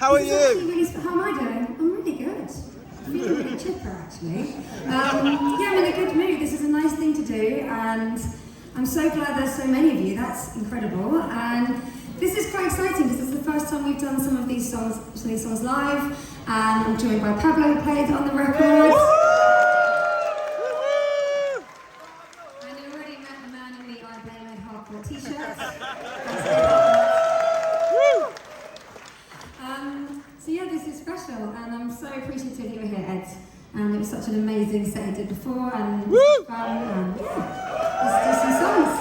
How are you? Really, how am I doing? I'm really good. I'm feeling really chipper, actually. Yeah, I'm in a good mood. This is a nice thing to do, and I'm so glad there's so many of you. That's incredible. And this is quite exciting because it's the first time we've done some of these songs live. And I'm joined by Pablo, who played on the record. And you already met the man in the I Blame It Harcourt t-shirts. So yeah, this is special, and I'm so appreciative that you're here, Ed. And it was such an amazing set you did before, and fun, and yeah, let's do some songs.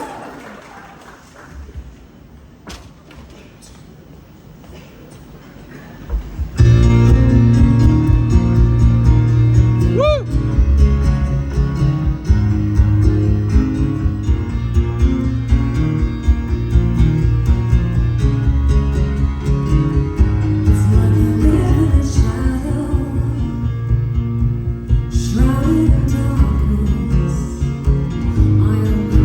Shrouded in darkness, I am the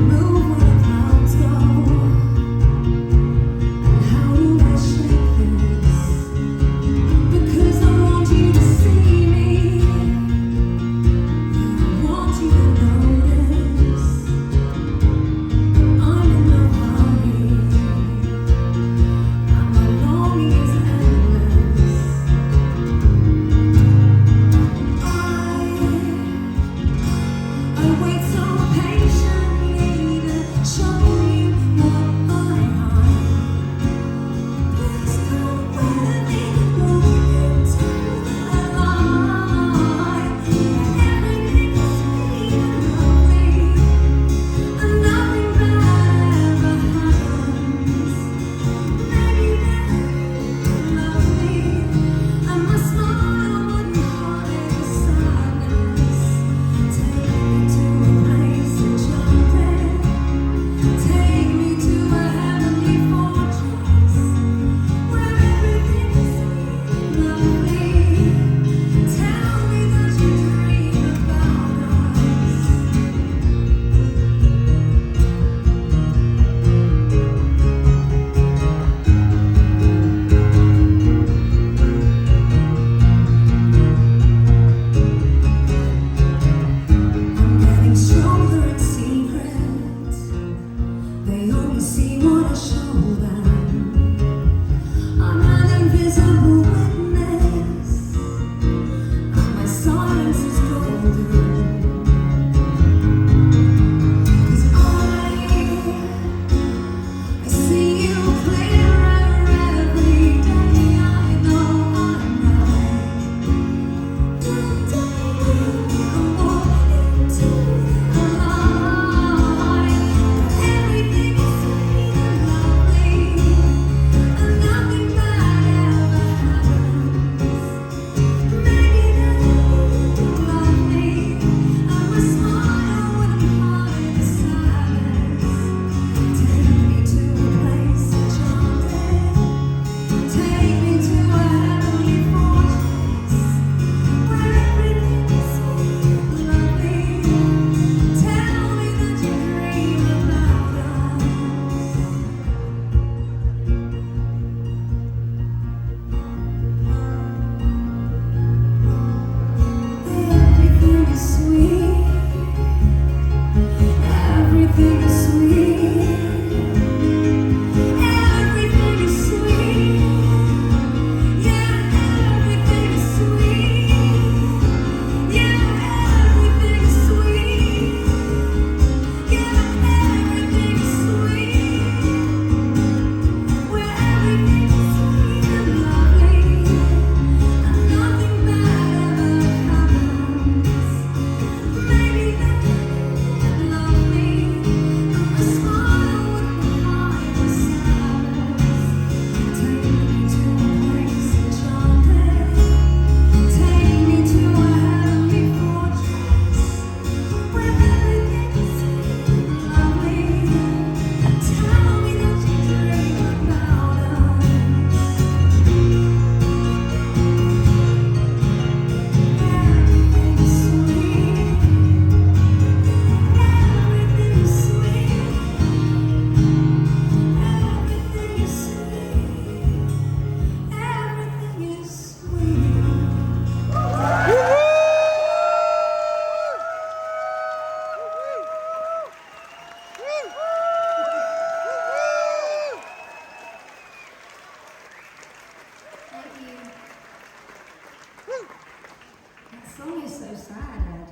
song is so sad, Ed.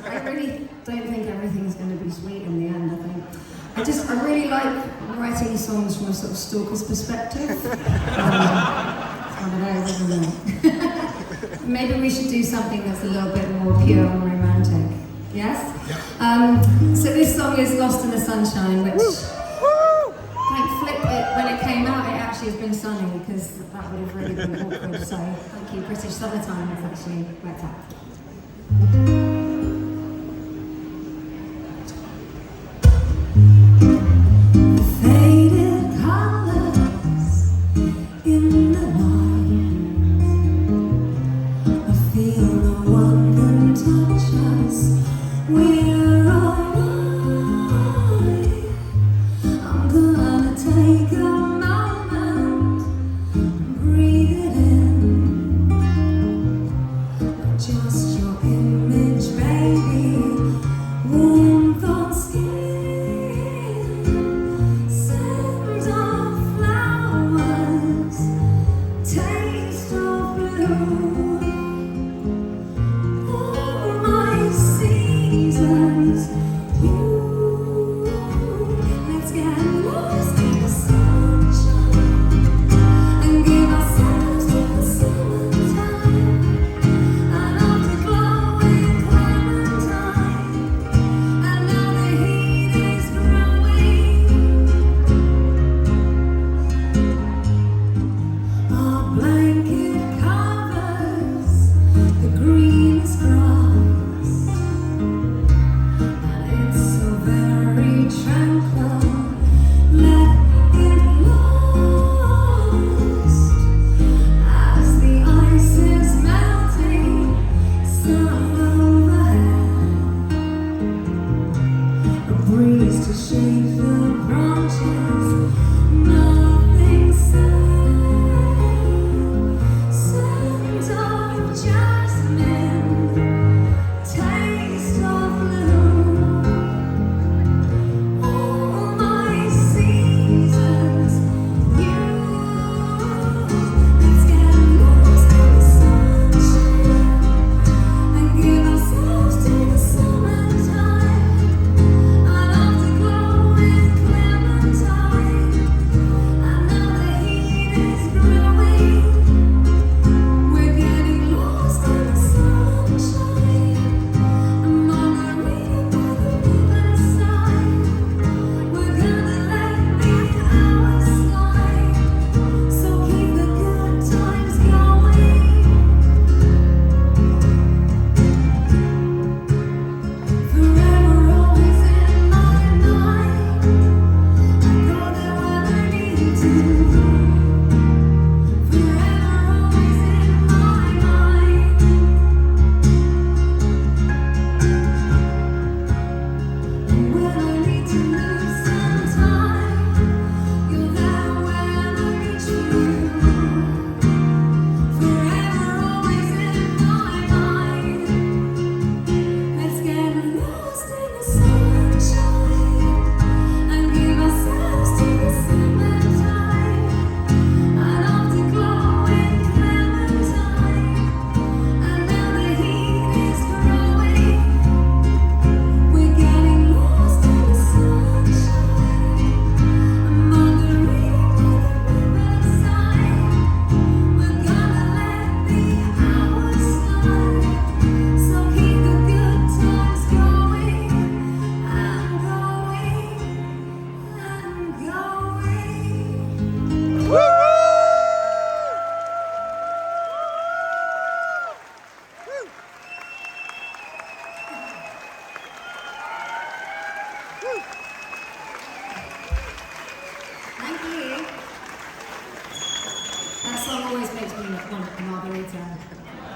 I really don't think everything's going to be sweet in the end, I think. I really like writing songs from a sort of stalker's perspective. It's one of those, isn't it? Maybe we should do something that's a little bit more pure and romantic. Yes? So this song is Lost in the Sunshine, which, thank Flip, when it came out, it actually has been sunny, because that would have really been awkward. So thank you, British Summertime, it's actually worked out.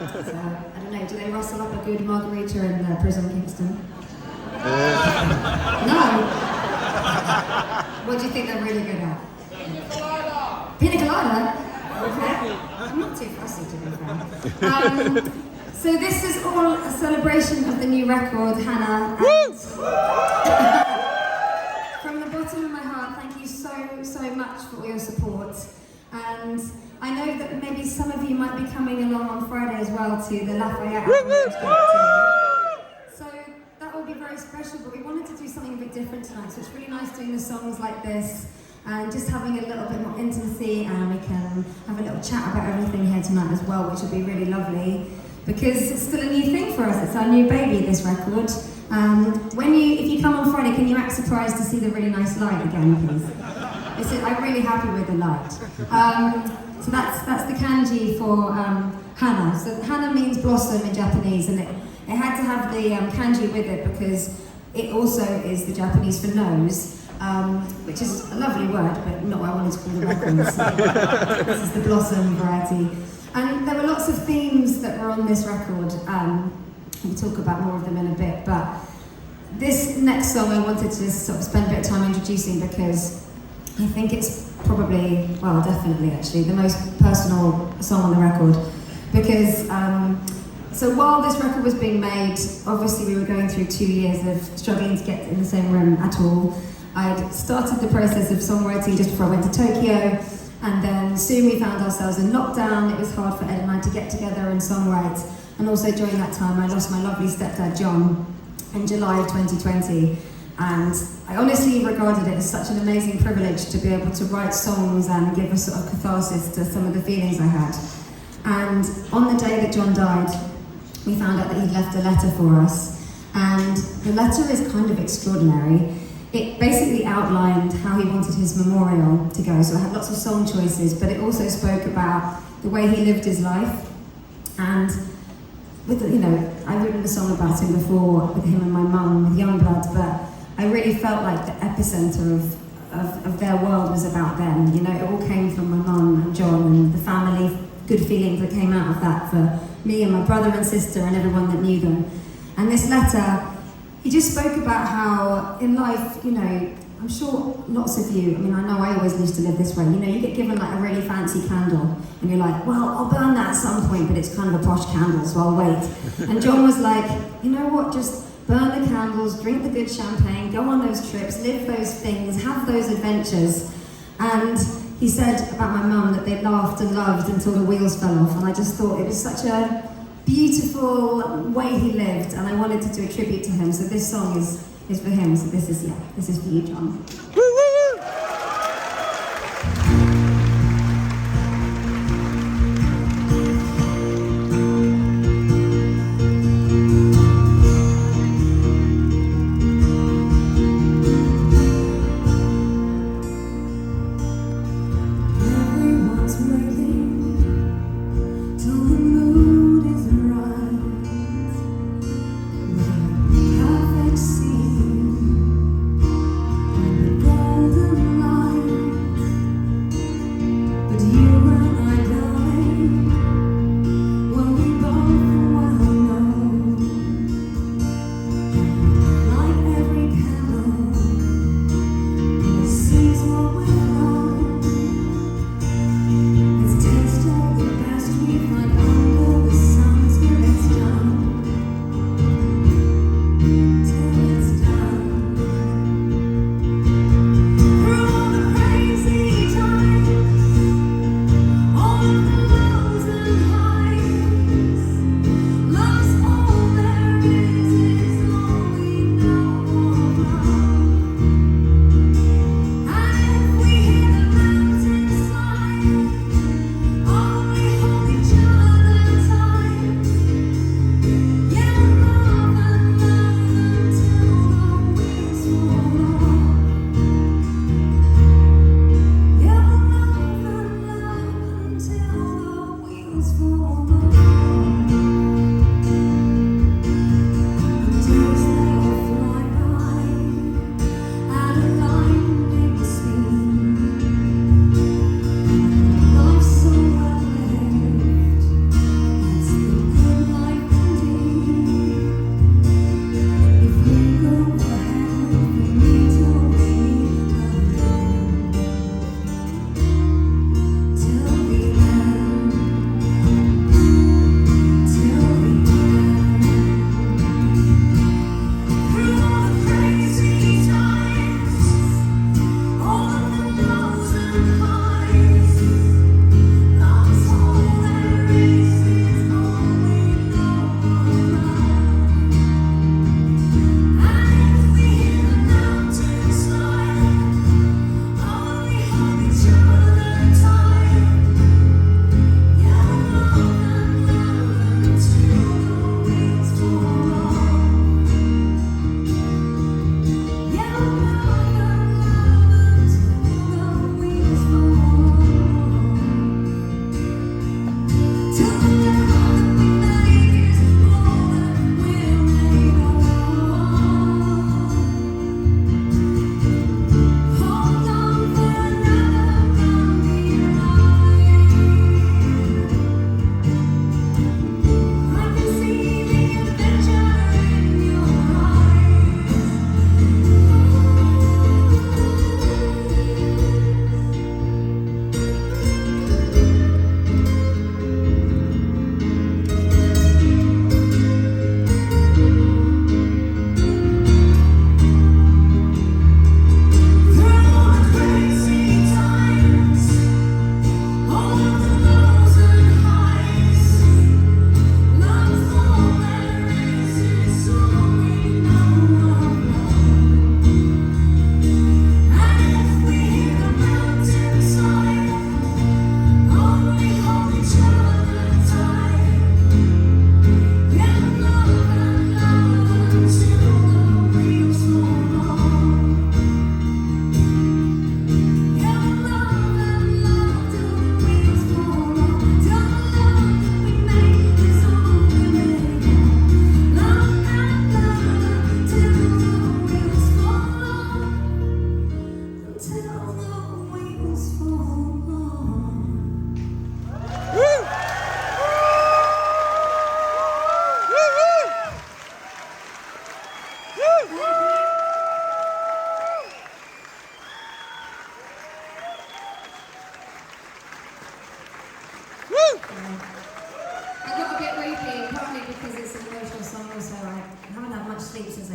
So, I don't know, do they rustle up a good margarita in Pryzm-27? No? What do you think they're really good at? Pina colada? Okay. I'm not too fussy, to be fair. So this is all a celebration of the new record, Hana. And from the bottom of my heart, thank you so much for all your support. And I know that maybe some of you might be coming along on Friday as well to the Lafayette Acoustic. So that will be very special, but we wanted to do something a bit different tonight, so it's really nice doing the songs like this and just having a little bit more intimacy, and we can have a little chat about everything here tonight as well, which will be really lovely because it's still a new thing for us. It's our new baby, this record. If you come on Friday, can you act surprised to see the really nice light again, please? I'm really happy with the light. So that's the kanji for Hana. So Hana means blossom in Japanese, and it had to have the kanji with it because it also is the Japanese for nose, which is a lovely word, but not what I wanted to call the record. So this is the blossom variety. And there were lots of themes that were on this record. We'll talk about more of them in a bit, but this next song I wanted to sort of spend a bit of time introducing because I think it's probably, well, definitely actually, the most personal song on the record. Because, so while this record was being made, obviously we were going through 2 years of struggling to get in the same room at all. I'd started the process of songwriting just before I went to Tokyo, and then soon we found ourselves in lockdown. It was hard for Ed and I to get together and songwrite. And also during that time, I lost my lovely stepdad, John, in July of 2020. And I honestly regarded it as such an amazing privilege to be able to write songs and give a sort of catharsis to some of the feelings I had. And on the day that John died, we found out that he'd left a letter for us. And the letter is kind of extraordinary. It basically outlined how he wanted his memorial to go. So I had lots of song choices, but it also spoke about the way he lived his life. And with, I've written a song about him before with him and my mum, with Youngblood, but I really felt like the epicenter of their world was about them. It all came from my mum and John and the family, good feelings that came out of that for me and my brother and sister and everyone that knew them. And this letter, he just spoke about how in life, I'm sure lots of you, I know I always used to live this way, you get given like a really fancy candle and you're like, well, I'll burn that at some point, but it's kind of a posh candle, so I'll wait. And John was like, you know what, just burn the candles, drink the good champagne, go on those trips, live those things, have those adventures. And he said about my mum that they laughed and loved until the wheels fell off, and I just thought it was such a beautiful way he lived, and I wanted to do a tribute to him, so this song is for him, so this is for you, John. Perfect scene.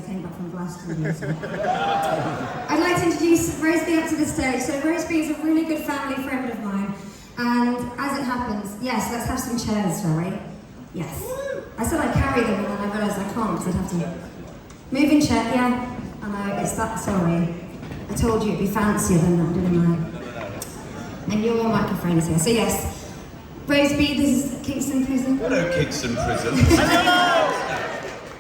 came back from Glastonbury. So. I'd like to introduce Roseby up to the stage. So Roseby is a really good family friend of mine, and as it happens, yes, let's have some chairs, shall we? Yes. I said I'd carry them, and then I realised I can't because I'd have to move in chair. Yeah, I know, it's that, sorry. I told you it'd be fancier than that, didn't I? And you're all microphones here, so yes. Roseby, this is Kingston Pryzm. Hello, Kingston Pryzm.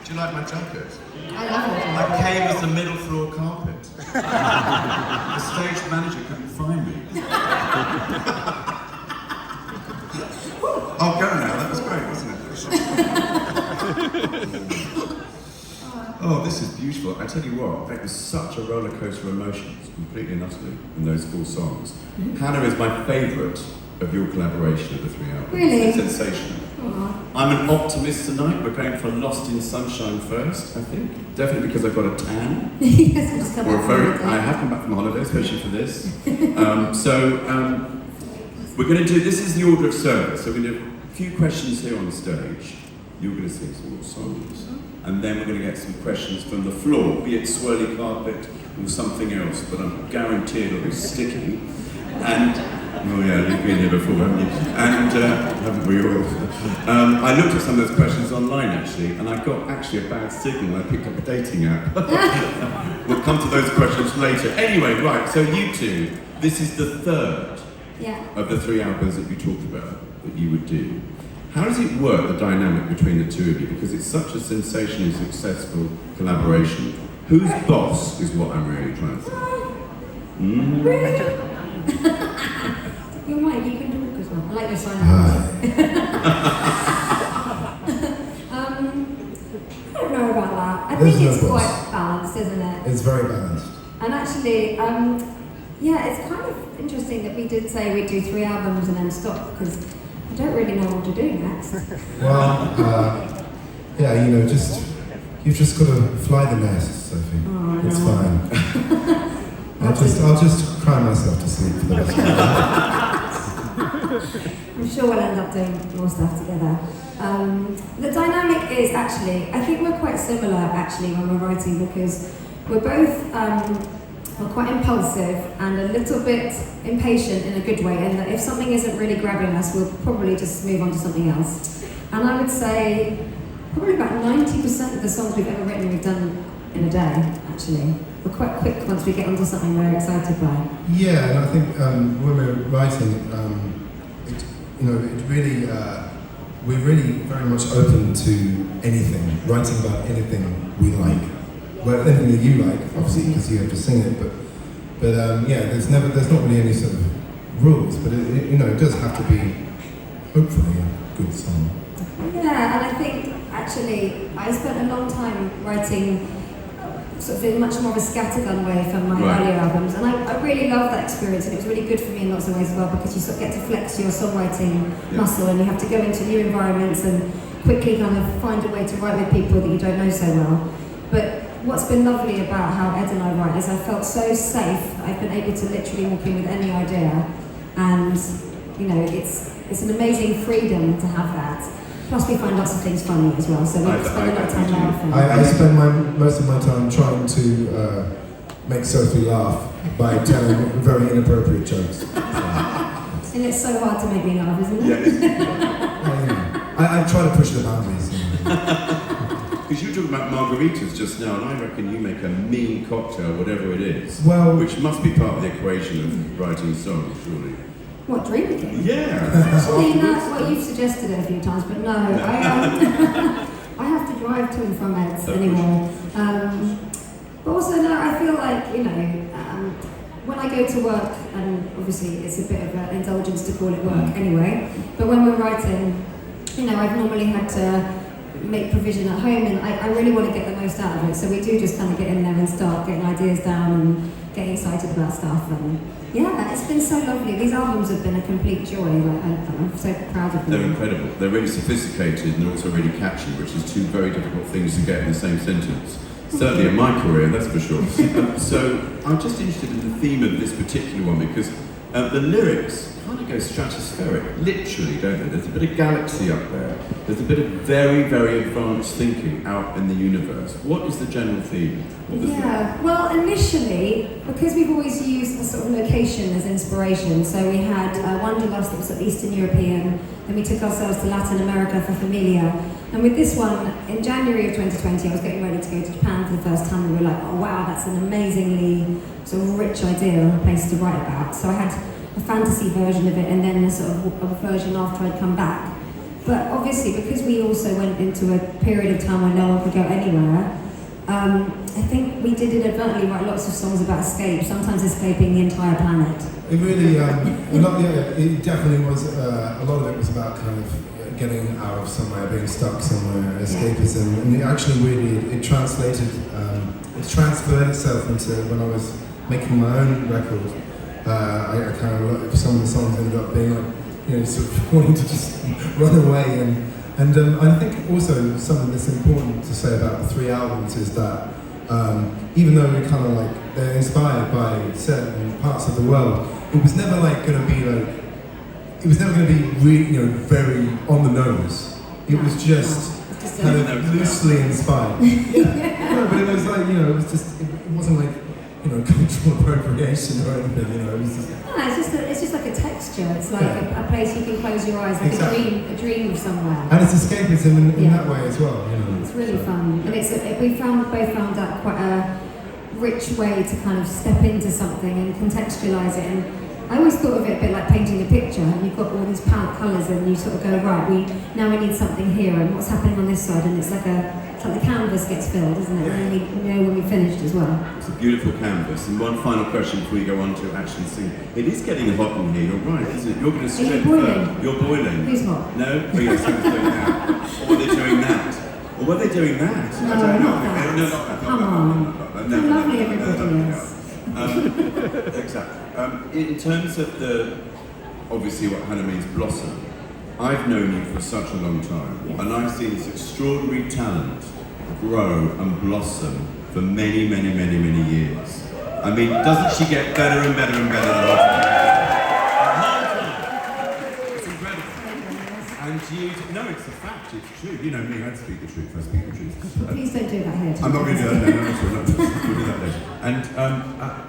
Do you like my jacket? I love it. I came as the middle floor carpet. The stage manager couldn't find me. Oh, go now, that was great, wasn't it? Oh, this is beautiful. I tell you what, that was such a roller coaster of emotions, completely and utterly, in those 4 songs. Hana is my favourite of your collaboration of the 3 albums. Really? It's sensational. Aww. I'm an optimist tonight. We're going for Lost in Sunshine first, I think. Definitely because I've got a tan. Yes, I just come back from holiday. I have come back from holiday, especially for this. We're going to do, this is the order of service. So we're going to do a few questions here on the stage. You're going to sing some more songs. And then we're going to get some questions from the floor, be it swirly carpet or something else, but I'm guaranteed it'll be sticky. And, oh yeah, you've been here before, haven't you? And, haven't we all? I looked at some of those questions online actually, and I got actually a bad signal when I picked up a dating app. We'll come to those questions later. Anyway, right, so you two, this is the 3rd of the 3 albums that you talked about that you would do. How does it work, the dynamic between the 2 of you? Because it's such a sensationally successful collaboration. Who's boss is what I'm really trying to think. Really? You're right, you can talk as well. I like your sign. I don't know about that. I think it's quite balanced, isn't it? It's very balanced. And actually, yeah, it's kind of interesting that we did say we'd do 3 albums and then stop, because I don't really know what to do next. Well, yeah, you know, you've just got to fly the nest, Sophie. Oh, it's fine. I'll just cry myself to sleep for the rest of the night. I'm sure we'll end up doing more stuff together. The dynamic is actually, I think we're quite similar actually when we're writing, because we're both we're quite impulsive and a little bit impatient in a good way, and that if something isn't really grabbing us, we'll probably just move on to something else. And I would say probably about 90% of the songs we've ever written we've done in a day, actually. We're quite quick once we get onto something we're excited by. Yeah, and I think when we're writing, we're really very much open to anything, writing about anything we like. Well, anything that you like, obviously, because you have to sing it. But yeah, there's not really any sort of rules. But it does have to be hopefully a good song. Yeah, and I think actually I spent a long time writing sort of in much more of a scattergun way for my earlier albums, and I really loved that experience, and it was really good for me in lots of ways as well, because you sort of get to flex your songwriting muscle, and you have to go into new environments and quickly kind of find a way to write with people that you don't know so well. But what's been lovely about how Ed and I write is I felt so safe that I've been able to literally walk in with any idea, and it's an amazing freedom to have that. Plus we find lots of things funny as well, so we spend a lot of time laughing. I spend most of my time trying to make Sophie laugh by telling very inappropriate jokes. And it's so hard to make me laugh, isn't it? Yeah. I try to push the boundaries. Because you were talking about margaritas just now, and I reckon you make a mean cocktail, whatever it is, which must be part of the equation of writing songs, surely. What, drinking? Yeah. Actually, that's what you've suggested a few times, but no, I have to drive to and from Ed's anymore. But also, no, I feel like, when I go to work, and obviously it's a bit of an indulgence to call it work anyway, but when we're writing, I've normally had to make provision at home, and I really want to get the most out of it, so we do just kind of get in there and start getting ideas down and getting excited about stuff, and yeah, it's been so lovely. These albums have been a complete joy. I'm so proud of them. They're incredible. They're really sophisticated and they're also really catchy, which is 2 very difficult things to get in the same sentence. Certainly in my career, that's for sure. So I'm just interested in the theme of this particular one, because the lyrics kind of go stratospheric, literally, don't they? There's a bit of galaxy up there. There's a bit of very, very advanced thinking out in the universe. What is the general theme? Yeah, well, initially, because we've always used a sort of location as inspiration, so we had Wanderlust that was sort of Eastern European, then we took ourselves to Latin America for Familia, and with this one, in January of 2020, I was getting ready to go to Japan for the first time, and we were like, oh wow, that's an amazingly sort of rich idea of a place to write about. So I had a fantasy version of it, and then a sort of a version after I'd come back. But obviously, because we also went into a period of time where no one could go anywhere, I think we did inadvertently write lots of songs about escape, sometimes escaping the entire planet. It really, it definitely was, a lot of it was about kind of getting out of somewhere, being stuck somewhere, escapism, and it actually really, it translated, it transferred itself into when I was making my own record. I kind of, some of the songs ended up being like, you know, sort of wanting to just run away, and I think also something that's important to say about the 3 albums is that even though we're kind of like, they're inspired by certain parts of the world, it was never like going to be like, it was never going to be really, you know, very on the nose. It was just kind of loosely inspired. No, but it was like, you know, it was just, it wasn't like, you know, cultural appropriation or anything, you know, it was just... No, it's just like a texture. It's like a place you can close your eyes, like exactly. a dream of somewhere. And it's escapism in that way as well, you know. It's really fun, and we both found that quite a rich way to kind of step into something and contextualise it. And I always thought of it a bit like painting a picture, and you've got all these colours, and you sort of go, right, we need something here, and what's happening on this side, and it's like the canvas gets filled, isn't it? And then we know when we've finished as well. It's a beautiful canvas. And one final question before we go on to actually sing. It is getting hot in here, you're right, isn't it? You're going to strip boiling? You're boiling. Who's hot? No? Oh yes, someone's doing that. Or were they doing that? Or were they doing that? No, I don't know. not that. No, not that. Come on. How lovely everybody is. Exactly. In terms of obviously what Hana means, blossom, I've known you for such a long time, and I've seen this extraordinary talent grow and blossom for many, many, many, many years. I mean, doesn't she get better and better and better the whole time? It's incredible. And no, it's a fact, it's true. You know me, I'd speak the truth, I speak the truth. Please don't do that here. I'm not going to do that, no, we'll do that later. And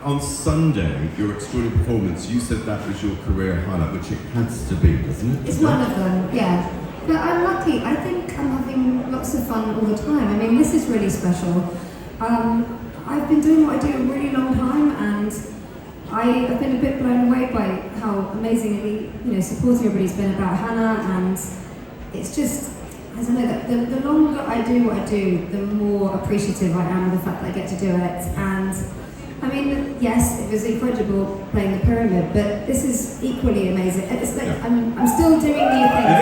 on Sunday, your extraordinary performance, you said that was your career highlight, which it has to be, doesn't it? It's one of them, yeah. But I'm lucky. I think I'm having lots of fun all the time. I mean, this is really special. I've been doing what I do a really long time, and I've been a bit blown away by how amazingly, supportive everybody's been about Hana, and it's just, I don't know, that the longer I do what I do, the more appreciative I am of the fact that I get to do it. And I mean, yes, it was incredible playing the pyramid, but this is equally amazing. It's like I'm still doing new things.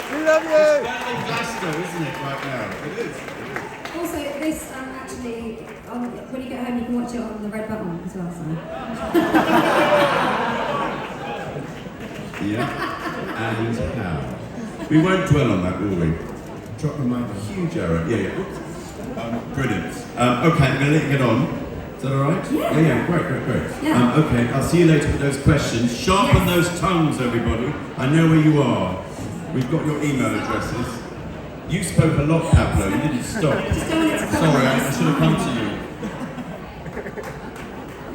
We love you! It's better than Glasgow, isn't it, right now? It is. Also, this actually, when you get home, you can watch it on the red button as well. So. Yeah. And how? We won't dwell on that, will we? Drop the mic. Huge error. Yeah. Brilliant. Okay, I'm going to let you get on. Is that all right? Yeah. Great. Yeah. Okay, I'll see you later with those questions. Sharpen those tongues, everybody. I know where you are. We've got your email addresses. You spoke a lot, Pablo. You didn't stop. Sorry, I should have come to you.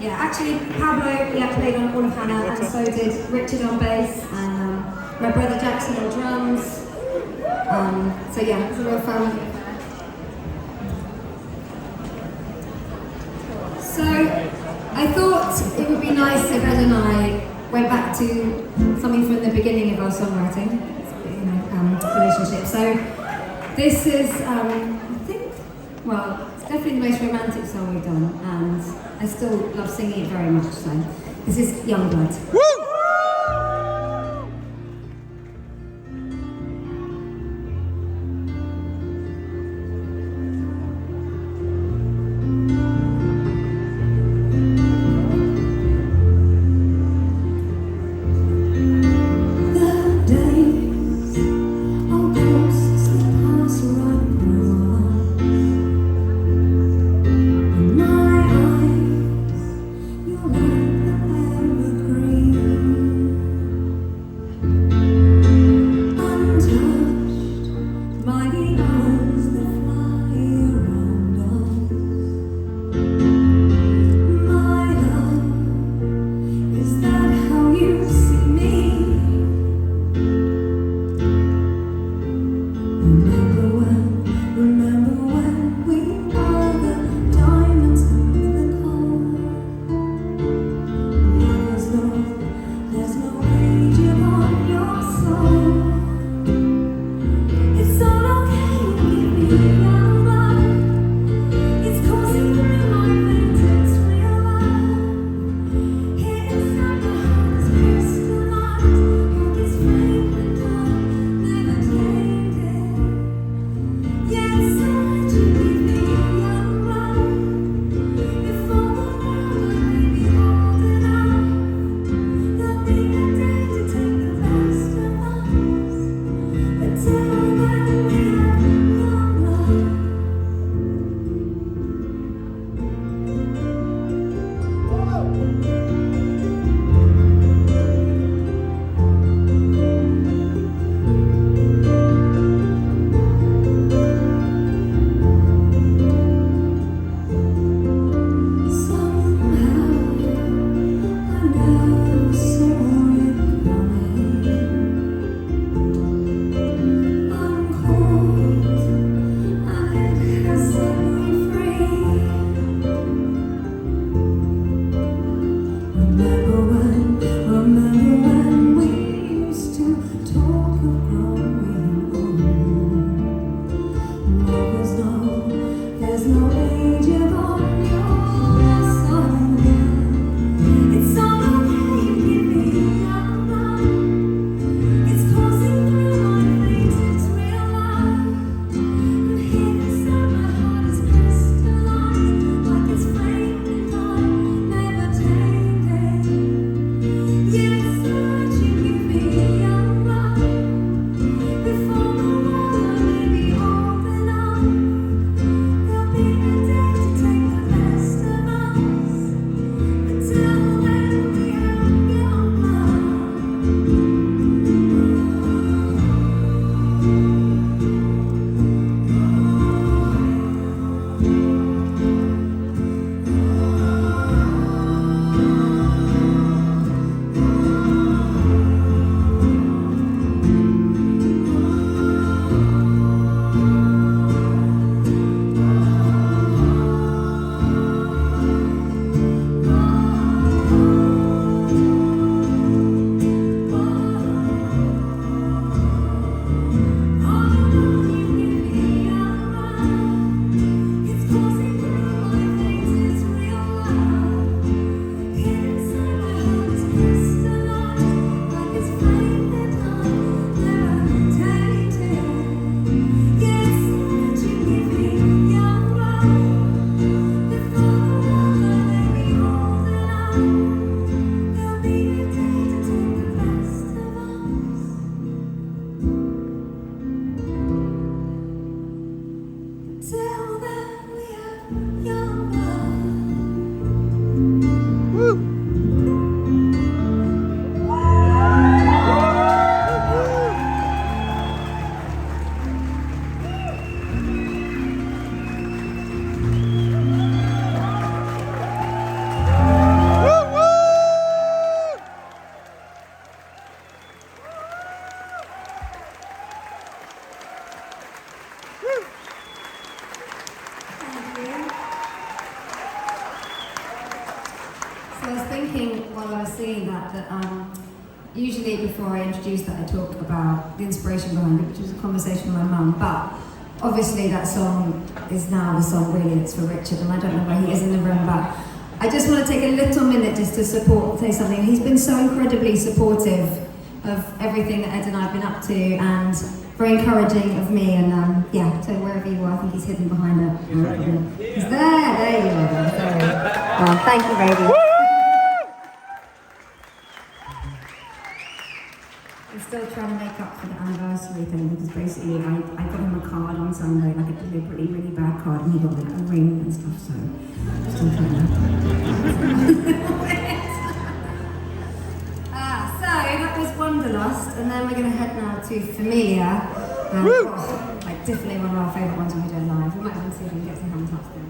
Yeah, actually, Pablo, played on all of Hana, and so did Richard on bass, and my brother Jackson on drums. So yeah, it was a real fun. So I thought it would be nice if Ed and I went back to something from the beginning of our songwriting, relationship. So this is, I think, well, it's definitely the most romantic song we've done, and I still love singing it very much. So this is Youngblood. Woo! You're like the evergreen. that usually before I introduce that I talk about the inspiration behind it, which was a conversation with my mum, but obviously that song is now the song really that's for Richard, and I don't know where he is in the room, but I just want to take a little minute just to say something. He's been so incredibly supportive of everything that Ed and I have been up to, and very encouraging of me, and yeah, so wherever you are, I think he's hidden behind it. He's there you are. Sorry. Oh, thank you, baby. I'm still trying to make up for the anniversary thing, because basically I got him a card on Sunday, like a deliberately really bad card, and he got like a ring and stuff, so I'm still trying to... So that was Wanderlust, and then we're going to head now to Familiar. Like definitely one of our favourite ones when we do it live. We might want to see if we can get some hands up there.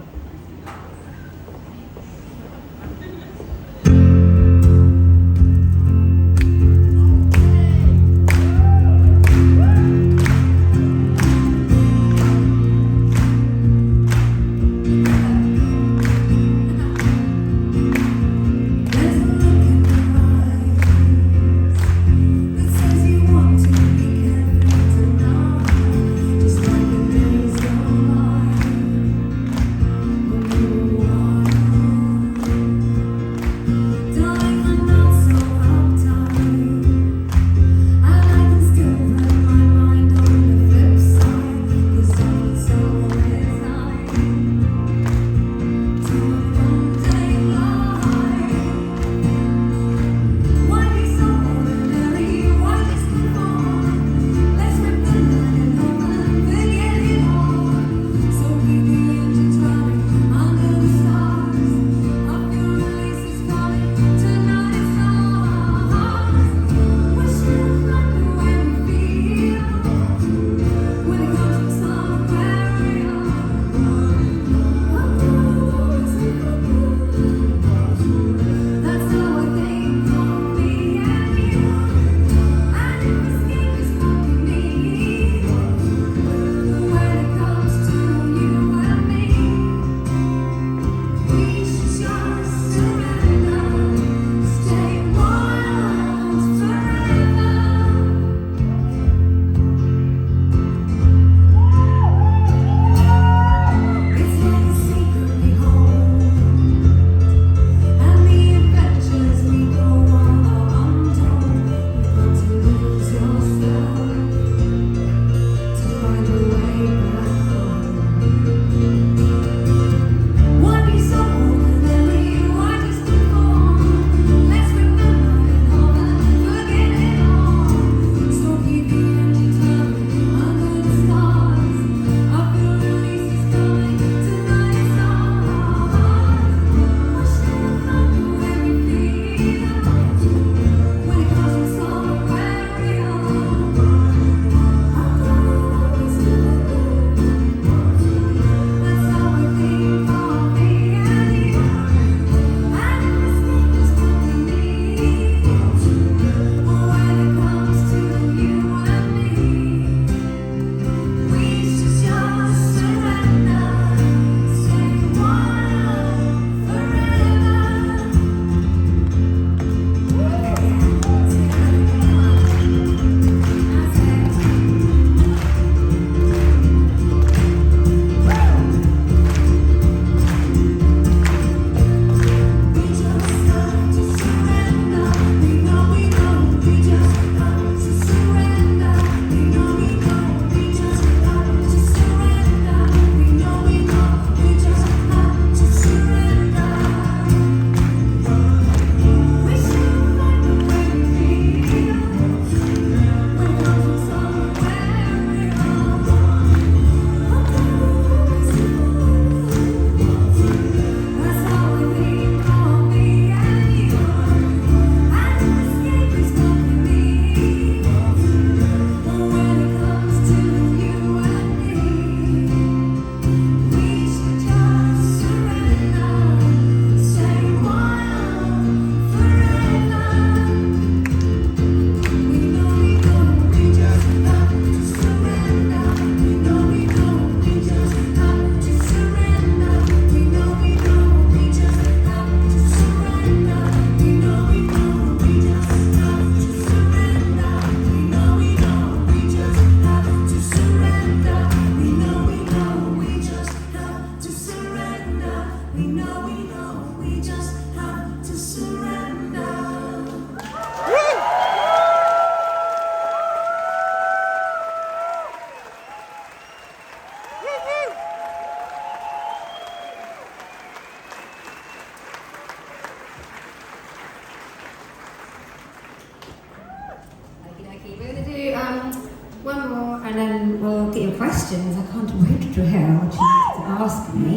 get your questions. I can't wait to hear what you have to ask me.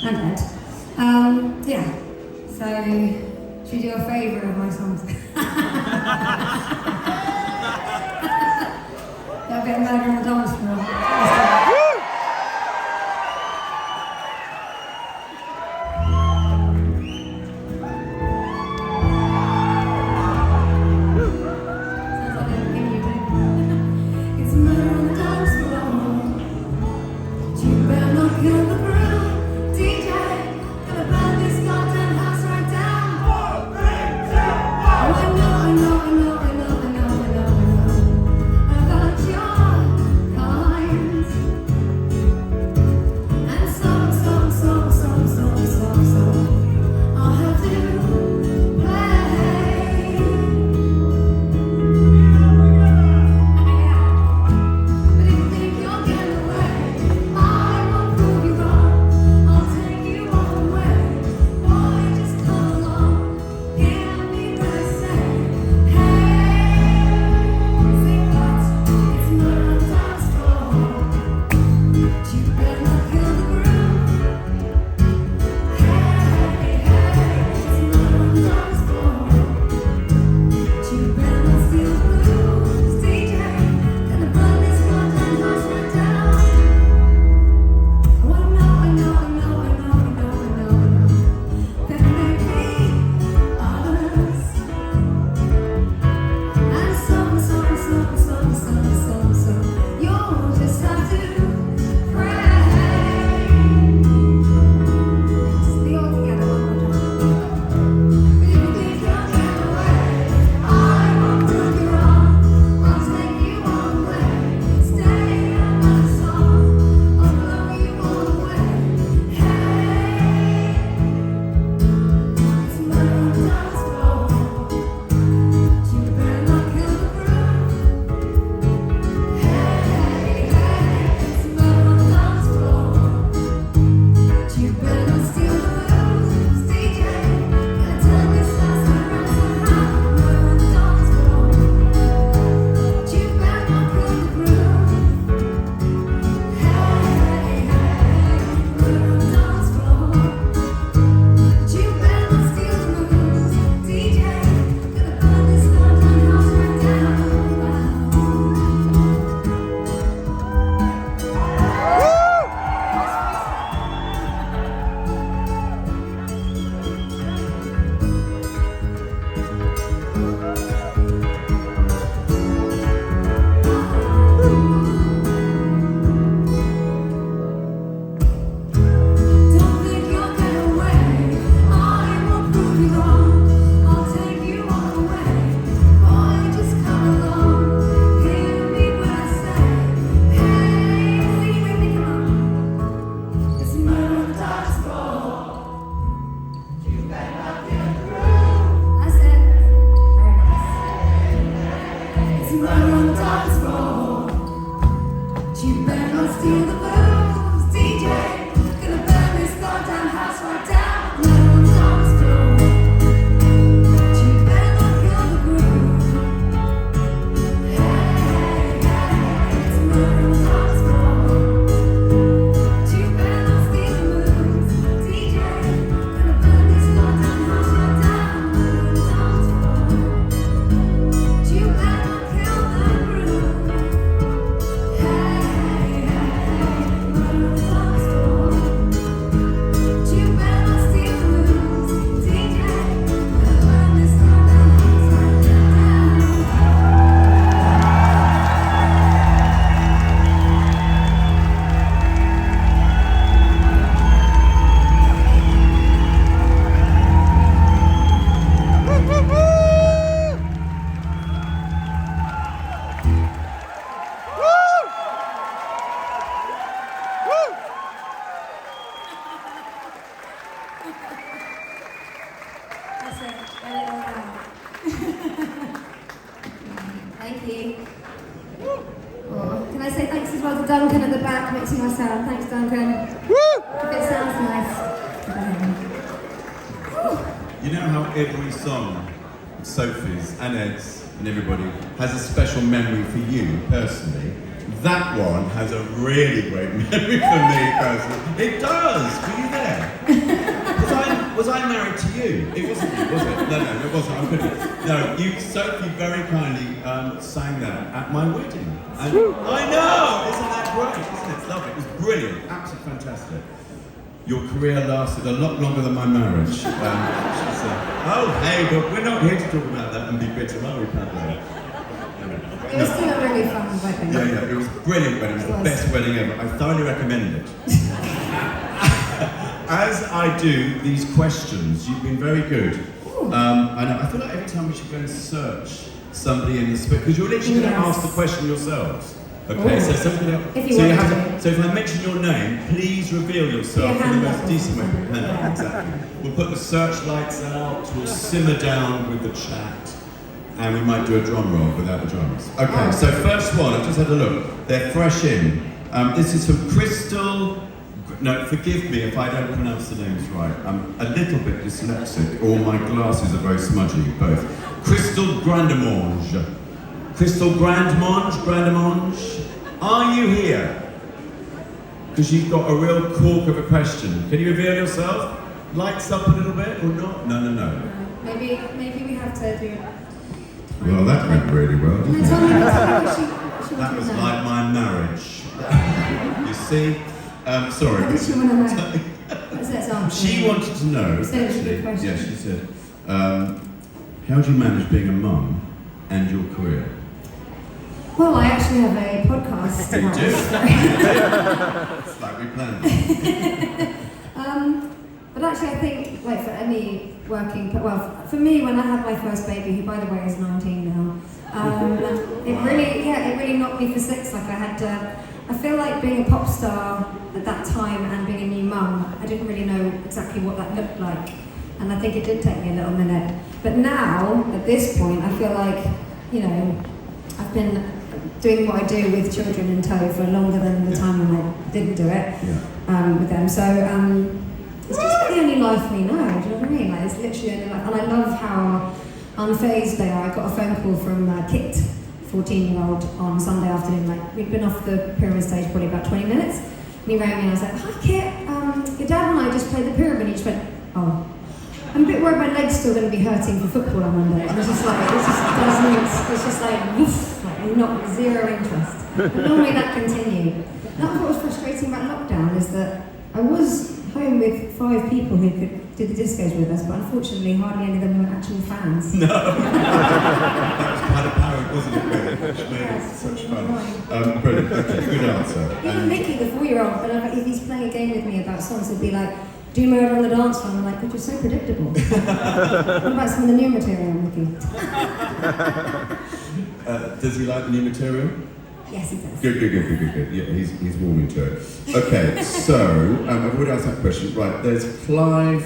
And Ed. Yeah. So, should we do a favourite of my songs? Got a bit of murder on the dance floor. Thank you. Oh, can I say thanks as well to Duncan at the back mixing my sound? Thanks, Duncan. It sounds nice. You know how every song, Sophie's and Ed's and everybody, has a special memory for you personally? That one has a really great memory for me personally. It does. Were you there? Was I married to you? It wasn't you, was it? No, it wasn't. I couldn't. No, you, Sophie, very kindly sang that at my wedding. And I know. Isn't that great? Isn't it? It's lovely. It was brilliant. Absolutely fantastic. Your career lasted a lot longer than my marriage. She said, oh, hey, but we're not here to talk about that and be bitter, are we, Pablo? It was still a really fun wedding. Yeah, it was brilliant wedding. It was the best wedding ever. I thoroughly recommend it. As I do these questions, you've been very good. I feel like every time we should go and search somebody in the space, because you're literally going to ask the question yourselves. Okay, so somebody else. So if I mention your name, please reveal yourself in the most decent way. Yeah. Exactly. We'll put the searchlights out, we'll simmer down with the chat, and we might do a drum roll without the drums. Okay, so first one, I've just had a look. They're fresh in. This is from Crystal. No, forgive me if I don't pronounce the names right. I'm a little bit dyslexic, or my glasses are very smudgy, both. Crystal Grandemange. Crystal Grandemange, are you here? Because you've got a real cork of a question. Can you reveal yourself? Lights up a little bit or not? No. Maybe we have to do. Well, that went really well, didn't it? That was like my marriage. You see? Sorry. What did she want to know? She wanted to know, actually, yeah, she said, how do you manage being a mum and your career? Well, I actually have a podcast. You do? It's like we planned. But actually, I think, like for any working, well, for me, when I had my first baby, who by the way is 19 now, it really knocked me for six. Like I feel like being a pop star at that time and being a new mum, I didn't really know exactly what that looked like, and I think it did take me a little minute. But now, at this point, I feel like, I've been doing what I do with children in tow for longer than the time when I didn't do it with them. So it's just the only life we know, do you know what I mean? Like, it's literally only life. And I love how unfazed they are. I got a phone call from Kit, 14-year-old, on Sunday afternoon. Like, we'd been off the pyramid stage probably about 20 minutes. And he rang me and I was like, hi Kit, your dad and I just played the pyramid. And he just went, oh. I'm a bit worried my leg's still going to be hurting for football on Monday. And it's just like, woof, like not zero interest. But normally that continued. That's what was frustrating about lockdown, is that I was home with 5 people who could do the discos with us, but unfortunately hardly any of them were actual fans. No! That was quite apparent, wasn't it, really? Which made it such fun. Brilliant, okay, good answer. Even Mickey, the 4-year-old, if he's playing a game with me about songs, he'll be like, do Murder on the Dance Floor. I'm like, but you're so predictable. What about some of the new material, Mickey? Does he like the new material? Yes, he does. Good. Yeah, he's warming to it. Okay, so, I've already asked that question. Right, there's Clive,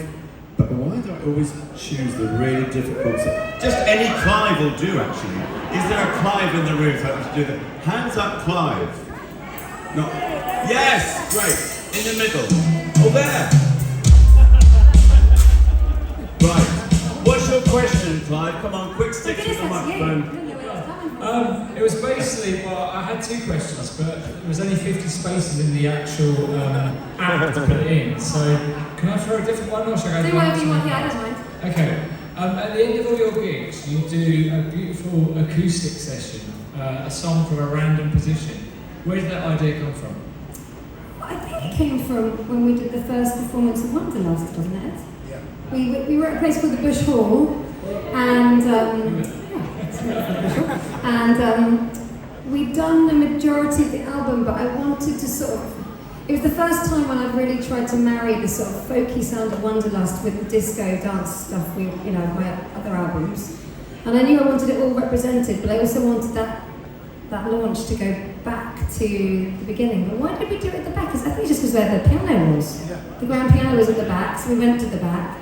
but why do I always choose the really difficult stuff? Just any Clive will do, actually. Is there a Clive in the room so I can do that? Hands up, Clive. No. Yes, great. In the middle. Oh, there. Right. What's your question, Clive? Come on, quick, stick to the microphone. It was basically, well, I had 2 questions, but there was only 50 spaces in the actual app to put it in. So, can I throw a different one, or should I go? Do whatever you want, yeah, I don't mind. Okay. At the end of all your gigs, you do a beautiful acoustic session, a song from a random position. Where did that idea come from? Well, I think it came from when we did the first performance of Wanderlust, doesn't it? Yeah. We were at a place called the Bush Hall, and we'd done the majority of the album, but I wanted to it was the first time when I'd really tried to marry the sort of folky sound of Wanderlust with the disco dance stuff my other albums. And I knew I wanted it all represented, but I also wanted that launch to go back to the beginning. But why did we do it at the back? I think it's just because where the piano was. The grand piano was at the back, so we went to the back.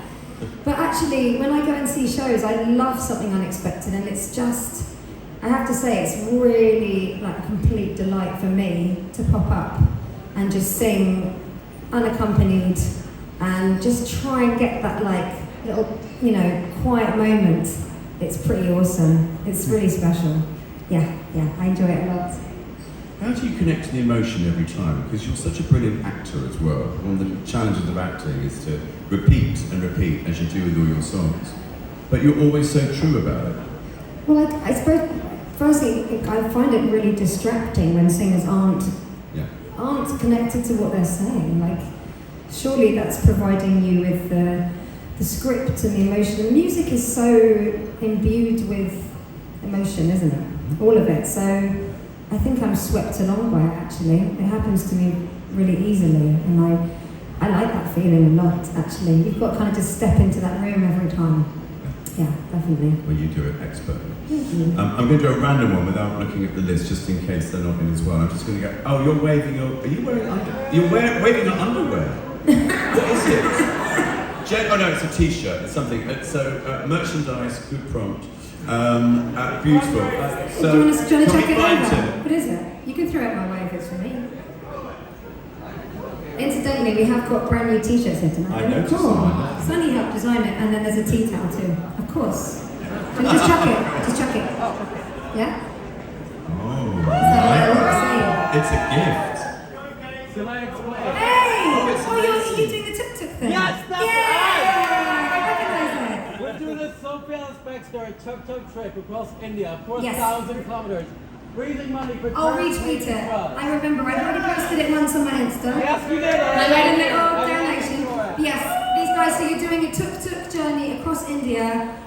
But actually, when I go and see shows, I love something unexpected, and it's just, I have to say, it's really like a complete delight for me to pop up and just sing unaccompanied and just try and get that like little, quiet moment. It's pretty awesome. It's really special. Yeah, I enjoy it a lot. How do you connect to the emotion every time? Because you're such a brilliant actor as well. One of the challenges of acting is to repeat and repeat as you do with all your songs. But you're always so true about it. Well, I suppose, firstly, I find it really distracting when singers aren't connected to what they're saying. Like, surely that's providing you with the script and the emotion. The music is so imbued with emotion, isn't it? All of it. So I think I'm swept along by it, actually. It happens to me really easily, and I like that feeling a lot, actually. You've got to kind of just step into that room every time. Yeah, definitely. Well, you do it expertly. Thank you. I'm going to do a random one without looking at the list, just in case they're not in as well. I'm just going to go, oh, you're waving your... Are you wearing waving your underwear? What is it? Oh no, it's a t-shirt. It's something. So, merchandise, good prompt. Beautiful. So, do you want to can check we it find over? him? What is it? You can throw it my way if it's for me. Incidentally, we have got brand new t-shirts here tonight. I noticed cool. them. Sunny helped design it, and then there's a tea towel too. Of course. Just chuck it. Just chuck it. Yeah? Oh, So, it's a gift. hey! Oh, you're doing the tuk-tuk thing? Yes, that's yeah! I recognize it. We're doing a Sophie Ellis-Bextor tuk-tuk trip across India, Yes. 4,000 kilometers. Raising money for I'll charity retweet it. as well. I remember, I already posted it once on my Insta. Yes, we did. I made a little donation. Yes, these guys, so you're doing a tuk-tuk journey across India,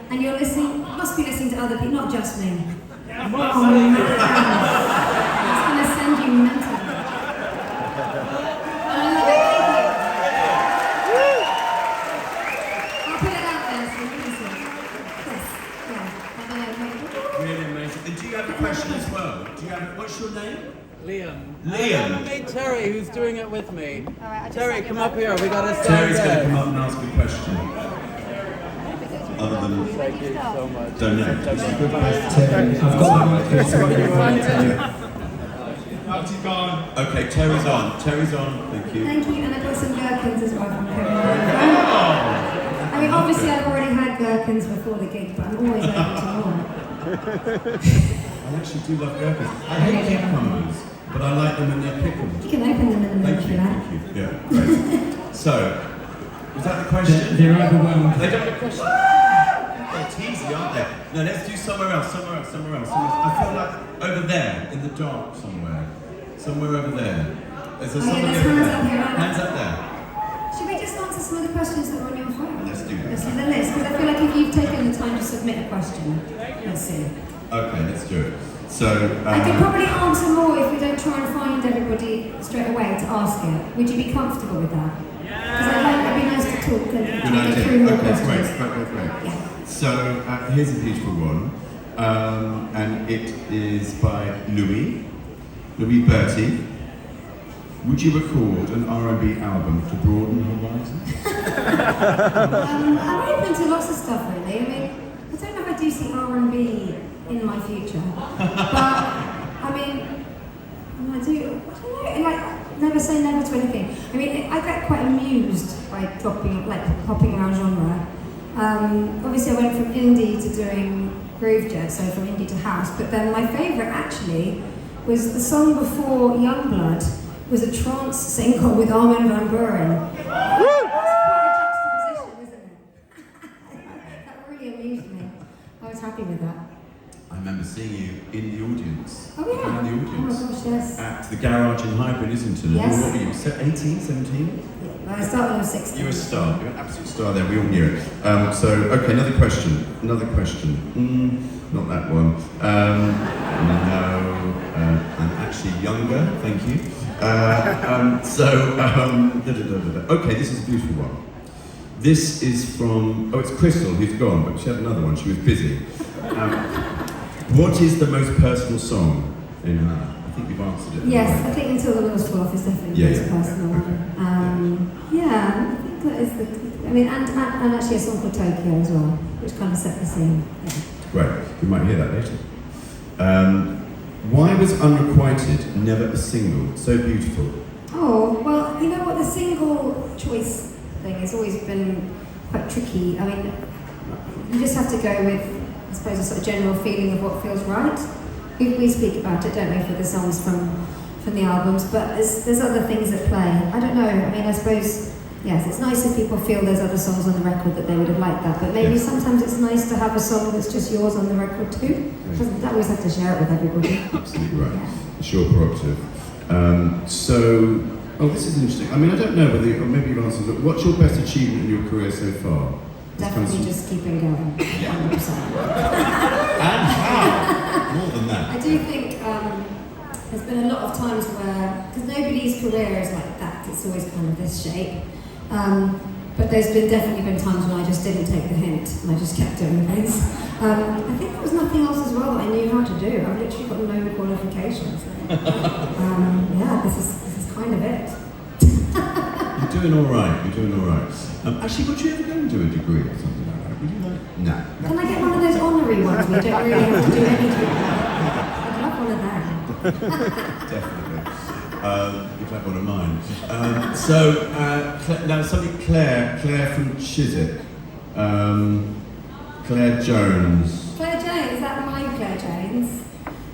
and you're listening, must be listening to other people, not just me. Oh man, it's gonna send you mental. I love it, thank you. I'll put it out there so you can see. Yes, yeah, I don't know. Really amazing. And do you have a question as well? What's your name? Liam. Liam. I made Terry, who's doing it with me. All right, I just Terry, sent come you up that. here. We got to stand Terry's going to there. come up and ask a question. Other than, Thank you so much. don't know. Terry, I've got my mic here, so you can Okay, Terry's on. Terry's on. Thank you. Thank you, and I got some gherkins as well from Kevin. I mean, obviously I've already had gherkins before the gig, but I'm always open to more. I actually do love gherkins. I hate cucumbers, but I like them when they're pickled. You can open them in the middle Thank if you. you like. Thank you. Yeah, great. So, was that the question? They're overwhelmed. They don't have a question. They're teasy, aren't they? No, let's do somewhere else. I feel like over there, in the dark somewhere. Somewhere over there. Is there somebody there's over hands there? up here. Hands up there. Should we just answer some of the questions that are on your phone? Let's do that. Let's do the list, because I feel like if you've taken the time to submit a question, let's see. Okay, let's do it. So, I could probably answer more if we don't try and find everybody straight away to ask it. Would you be comfortable with that? Because it'd be nice to talk and good get idea. through more Okay, questions. great. Yeah. So, here's a beautiful one. And it is by Louis Bertie. Would you record an R&B album to broaden horizons? I'm open to lots of stuff, really. I mean, I don't know if I do see R&B in my future, but I mean, I don't know, like, never say never to anything. I mean, I get quite amused by hopping around genre. Obviously, I went from indie to doing groove jazz, so from indie to house, but then my favourite actually was the song before Youngblood. Was a trance single with Armin van Buuren. That's quite a juxtaposition, isn't it? That really amused me. I was happy with that. I remember seeing you in the audience. Oh yeah? In the audience. Oh my gosh, yes. At the Garage in Highbury, Islington. Yes. What were you, 18, 17? Well, I started when I was 16. You were a star. You're an absolute star there. We all knew it. Okay, another question. Not that one. No. I'm actually younger. Thank you. Okay, this is a beautiful one. This is from, it's Crystal, who's gone, but she had another one, she was busy. What is the most personal song in Hana? I think you've answered it. Yes, I think Until the Wheels Fall Off is definitely the most personal one. I think that is and actually a song called Tokyo as well, which kind of set the scene. Yeah. Great, we might hear that later. Why was Unrequited never a single? So beautiful. Oh, well, you know what, the single choice thing has always been quite tricky. I mean, you just have to go with, I suppose, a sort of general feeling of what feels right. We speak about it, don't we, for the songs from from the albums, but there's other things at play. I don't know, I mean, I suppose, yes, it's nice if people feel there's other songs on the record that they would have liked that, but maybe sometimes it's nice to have a song that's just yours on the record too. Don't always have to share it with everybody. Absolutely right. Yeah. It's your prerogative. This is interesting. I mean, I don't know whether, or maybe you've answered, but what's your best achievement in your career so far? Definitely just keeping going, 100%. And how? More than that. I do think there's been a lot of times where, because nobody's career is like that, it's always kind of this shape. But there's definitely been times when I just didn't take the hint and I just kept doing things. I think there was nothing else as well that I knew how to do. I've literally got no qualifications. This is kind of it. You're doing all right. Actually, would you ever go and do a degree or something like that? Would you like? No. Can I get one of those honorary ones where you don't really have to do anything? I'd love one of them. Definitely. You'd have one of mine. Now something Claire from Chiswick. Claire Jones. Claire Jones, is that my Claire Jones?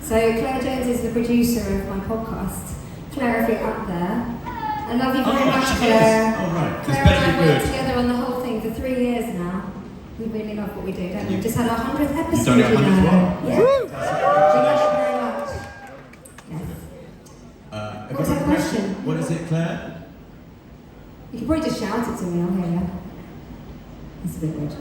So Claire Jones is the producer of my podcast. Claire, if you're up there, I love you very much, Claire. Oh, right. Claire and I worked together on the whole thing for 3 years now. We really love what we do, don't we? We've just had our 100th episode. You've done your 100th one? Yeah. We love it very much. Yes. What's that question? What is it, Claire? You can probably just shout it to me, I'll hear you. That's a bit weird.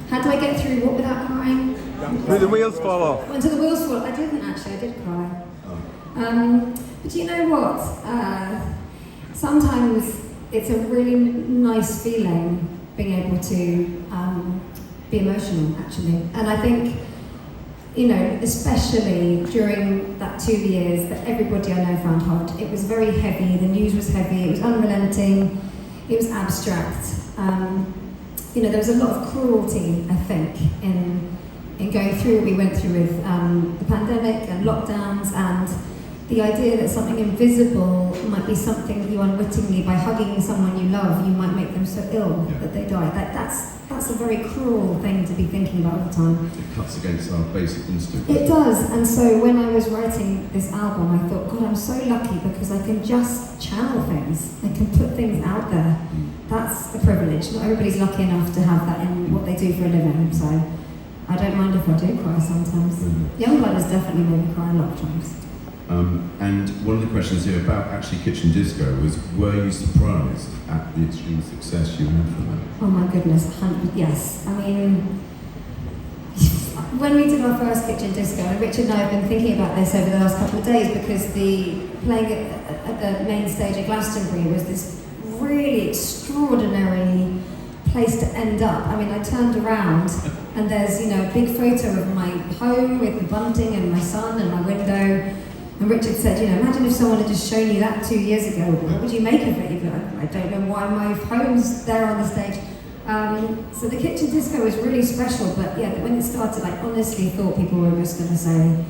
How do I get through what without crying? When the wheels fall off. Until the wheels fall off. I didn't actually, I did cry. But you know what? Sometimes it's a really nice feeling being able to be emotional, actually. And I think, you know, especially during that 2 years that everybody I know found hard, it was very heavy, the news was heavy, it was unrelenting, it was abstract. You know, there was a lot of cruelty, I think, in going through what we went through with the pandemic and lockdowns, and the idea that something invisible might be something that you unwittingly, by hugging someone you love, you might make them so ill that they die. That's a very cruel thing to be thinking about all the time. It cuts against our basic instincts. It does, and so when I was writing this album, I thought, God, I'm so lucky because I can just channel things. I can put things out there. That's a privilege. Not everybody's lucky enough to have that in what they do for a living, so I don't mind if I do cry sometimes. Youngblood has definitely made me cry a lot of times. And one of the questions here about actually Kitchen Disco was, were you surprised at the extreme success you had from that? Oh my goodness, yes. I mean, when we did our first Kitchen Disco, and Richard and I have been thinking about this over the last couple of days because playing at the main stage at Glastonbury was this really extraordinary place to end up. I mean, I turned around and there's, you know, a big photo of my home with the bunting and my son and my window. And Richard said, you know, imagine if someone had just shown you that 2 years ago, what would you make of it? You'd be like, I don't know why my home's there on the stage. So the Kitchen Disco was really special, but yeah, when it started, I honestly thought people were just going to say,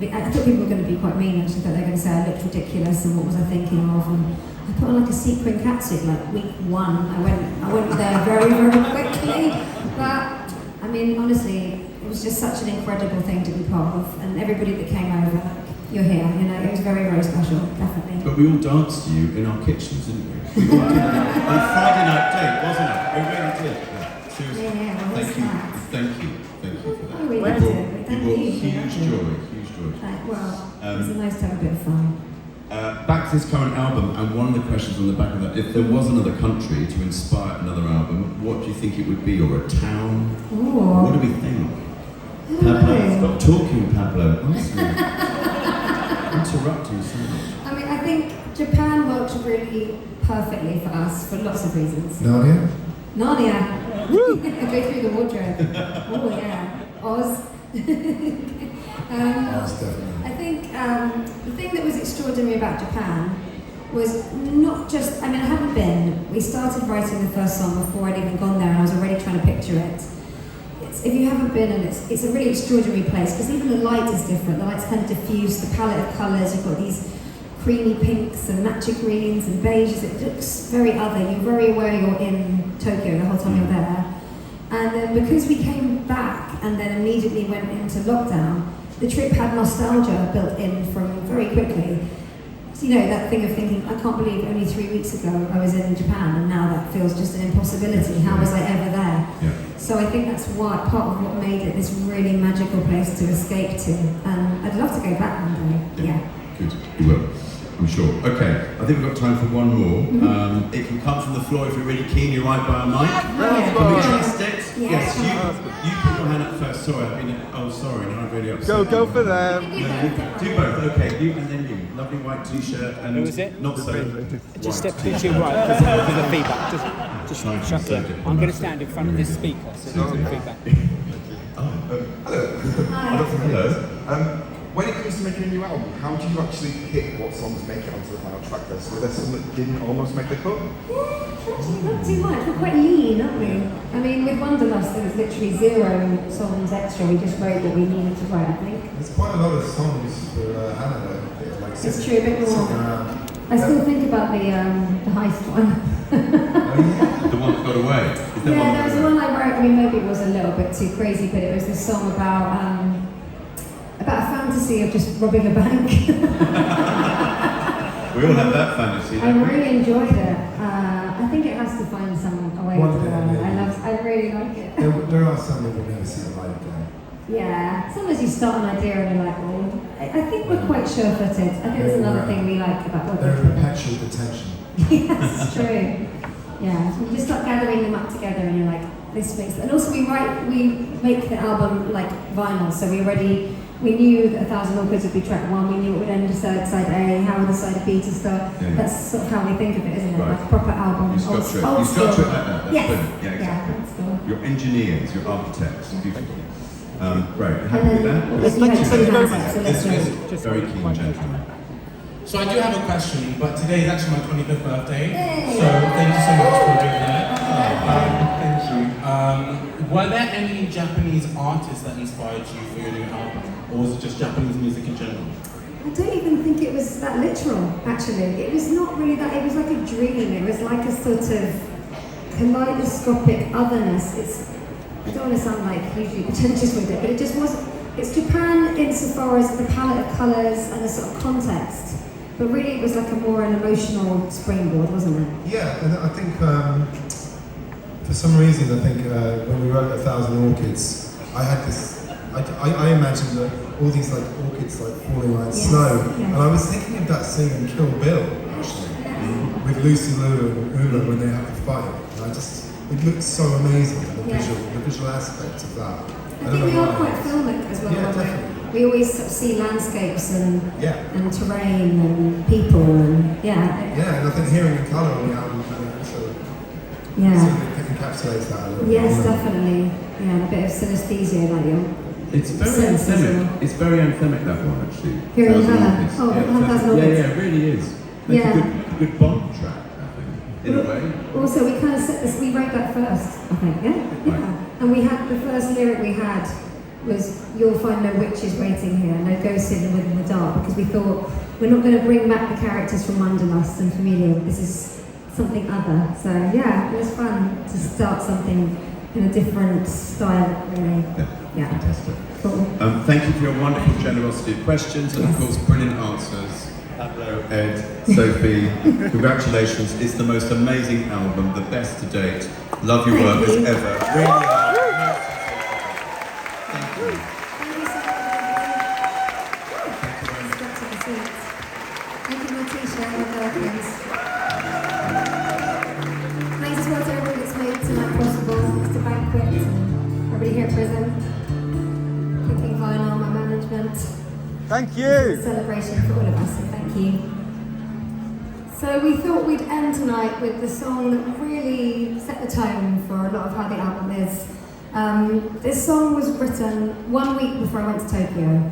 I thought people were going to be quite mean, actually, thought they were going to say I looked ridiculous and what was I thinking of. And I put on like a sequin catsuit, like week 1. I went there very, very quickly. But, I mean, honestly, it was just such an incredible thing to be part of. And everybody that came over, like, you're here, you know, it was very, very special, definitely. But we all danced to you in our kitchens, didn't we? We all did. On Friday night date, wasn't it? We really did. Yeah, seriously. Yeah, Thank you for that. Oh, we You loved brought it. Thank you. huge joy. Well, it was nice to have a bit of fun. Back to this current album, and one of the questions on the back of that, if there was another country to inspire another album, what do you think it would be, or a town? Ooh. What do we think? Pablo, stop talking, Pablo. Honestly. Interrupting so much. I mean, I think Japan works really perfectly for us for lots of reasons. Narnia? Narnia. Go through the wardrobe. Oh yeah. Oz. Oz, definitely. I think the thing that was extraordinary about Japan was not just, I mean, I hadn't been. We started writing the first song before I'd even gone there, and I was already trying to picture it. If you haven't been, and it's a really extraordinary place, because even the light is different. The light's kind of diffuse, the palette of colours, you've got these creamy pinks and matcha greens and beiges. It looks very other. You're very aware you're in Tokyo the whole time you're there. And then because we came back and then immediately went into lockdown, the trip had nostalgia built in from very quickly. So, you know, that thing of thinking, I can't believe only 3 weeks ago I was in Japan and now that feels just an impossibility. How was I ever there? Yeah. So I think that's part of what made it this really magical place to escape to. I'd love to go back one day. Yeah. Good, you will, I'm sure. Okay, I think we've got time for one more. It can come from the floor if you're really keen, you're right by a mic. Yeah. Can we trust it? Yeah. Yes, you put your hand up first. Sorry, sorry, now I'm really upset. Go for them. No, do both, okay, you and then you. Lovely white t-shirt and Who was it? not so Just step white to your right because of the feedback. Just Trying to shut say it. it. I'm going to stand in front of this speaker so there's no feedback. Hello. When it comes to making a new album, how do you actually pick what songs make it onto the final track list? Were there some that didn't almost make the cut? Actually, not too much. We're quite lean, aren't we? I mean, with Wanderlust, there was literally 0 songs extra. We just wrote what we needed to write, I think. There's quite a lot of songs for Hana though. Like It's true, a bit more. I still think about the heist one. The one that got away. Is there Yeah, there was that one I wrote. I mean, maybe it was a little bit too crazy, but it was this song about a fantasy of just robbing a bank. We all have that fantasy, I don't we? really enjoyed it. I think it has to find a way One to day, go. maybe. I really like it. There are some that we'll never see the light again. Yeah, sometimes you start an idea and you're like, oh, I think we're quite sure-footed. I think that's another thing we like about what They're we're in doing. perpetual detention. Yes, true. Yeah, you just start gathering them up together and you're like, this makes. And also we make the album like vinyl, so we knew that 1,000 Orchids would be track 1, we knew it would end side A, how would the side B to start. Yeah. That's sort of how we think of it, isn't it? Right. Like a proper album. You structure it. old You structure school. it like that. That's Yes. brilliant. Yeah, exactly. Old school. You're engineers, you're architects. Beautiful. Great. And Happy with then, that? you had two very hands much. up, so This let's is go. very keen gentleman. So I do have a question, but today is actually my 25th birthday. Hey. So thank you so much for being there. Thank you. Were there any Japanese artists that inspired you for your new album? Or was it just Japanese music in general? I don't even think it was that literal, actually. It was not really that, it was like a dream. It was like a sort of kaleidoscopic otherness. I don't want to sound like hugely pretentious with it, but it just wasn't. It's Japan insofar as the palette of colours and the sort of context, but really it was like an emotional springboard, wasn't it? Yeah, and I think for some reason, I think when we wrote 1,000 Orchids, I had this. I imagined that all these like orchids like falling like Yes, snow, yes. and I was thinking of that scene in Kill Bill actually, with Lucy Liu and Uma when they have to fight. And it looked so amazing, the Yeah. visual aspect of that. I think we know are why. quite filmic as well. Yeah, aren't we? definitely. We always sort of see landscapes and terrain and people and Yeah, and I think hearing the colour on the album kind of also yeah. sort of encapsulates that a little bit. Yes, you know? definitely. Yeah, a bit of synesthesia, like you. It's very Sense as well. anthemic. It's very anthemic, that one, actually. Hearing 1,000 Hana. Orchids. Oh, yeah, 1,000 yeah, Orchids. it really is. Like Yeah. a good Bond track, I think, in a way. Also, we kind of set this, we wrote that first, I think, yeah? Right. Yeah. And we had, the first lyric we had was, you'll find no witches waiting here, no ghosts hidden within the dark, because we thought, we're not going to bring back the characters from Wanderlust and Familiar, this is something other. So yeah, it was fun to start something in a different style, really. Yeah, fantastic. Cool. Thank you for your wonderful generosity of questions and, of course, brilliant answers. Pablo, Ed, Sophie, congratulations. It's the most amazing album, the best to date. Love your Thank work you. as ever. Really are. Thank you. Thank you so much. Get to the seats. Thank you, my t-shirt, my Americans. Thanks as well to everybody that's made tonight possible. Mr. Banquet, everybody here at Pryzm. Cooking vinyl, my management. Thank you. Celebration for all of us, so thank you. So we thought we'd end tonight with the song that really set the tone for a lot of how the album is. This song was written 1 week before I went to Tokyo,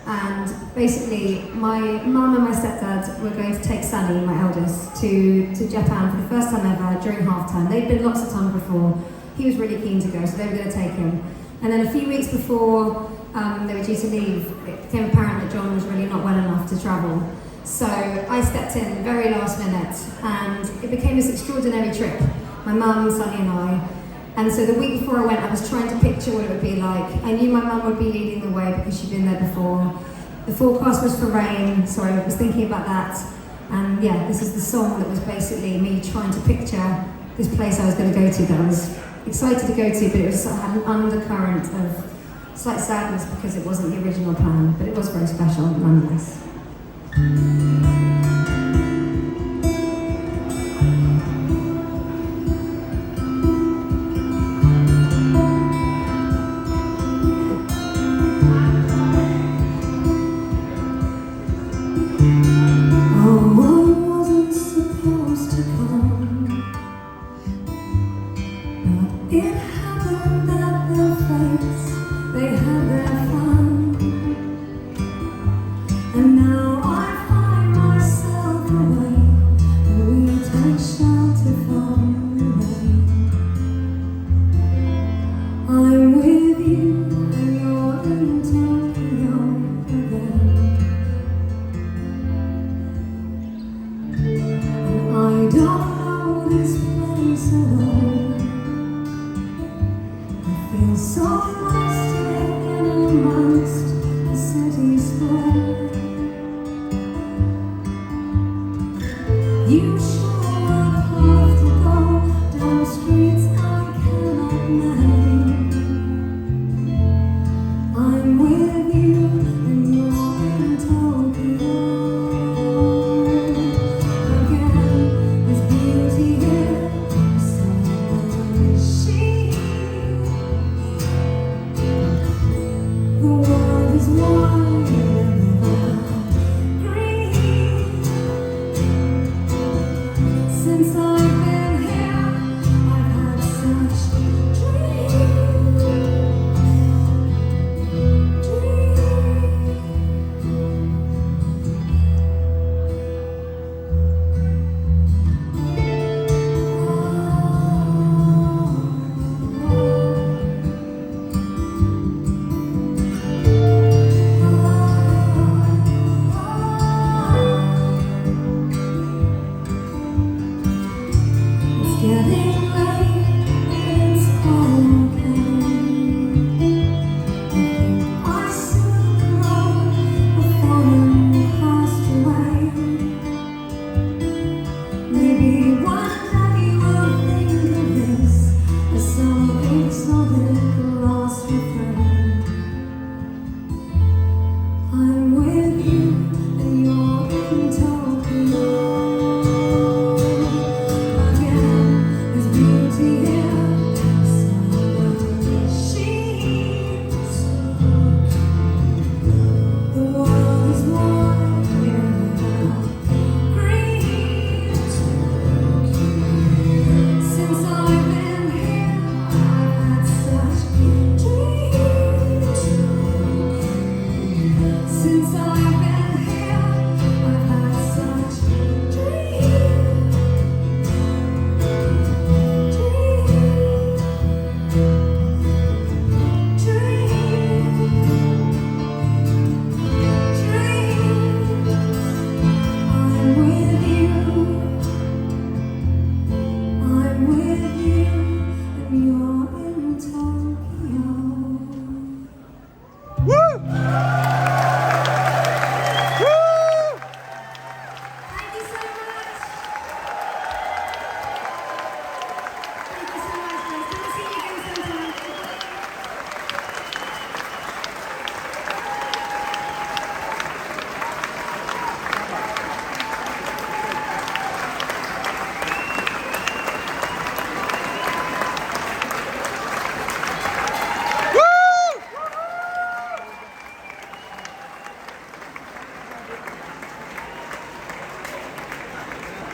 and basically my mum and my stepdad were going to take Sunny, my eldest, to Japan for the first time ever during half-time. They'd been lots of times before. He was really keen to go, so they were going to take him. And then a few weeks before they were due to leave, it became apparent that John was really not well enough to travel. So I stepped in very last minute, and it became this extraordinary trip. My mum, Sunny and I. And so the week before I went, I was trying to picture what it would be like. I knew my mum would be leading the way because she'd been there before. The forecast was for rain, so I was thinking about that. And yeah, this is the song that was basically me trying to picture this place I was going to go to that I was excited to go to, but it was sort of had an undercurrent of slight sadness because it wasn't the original plan, but it was very special nonetheless.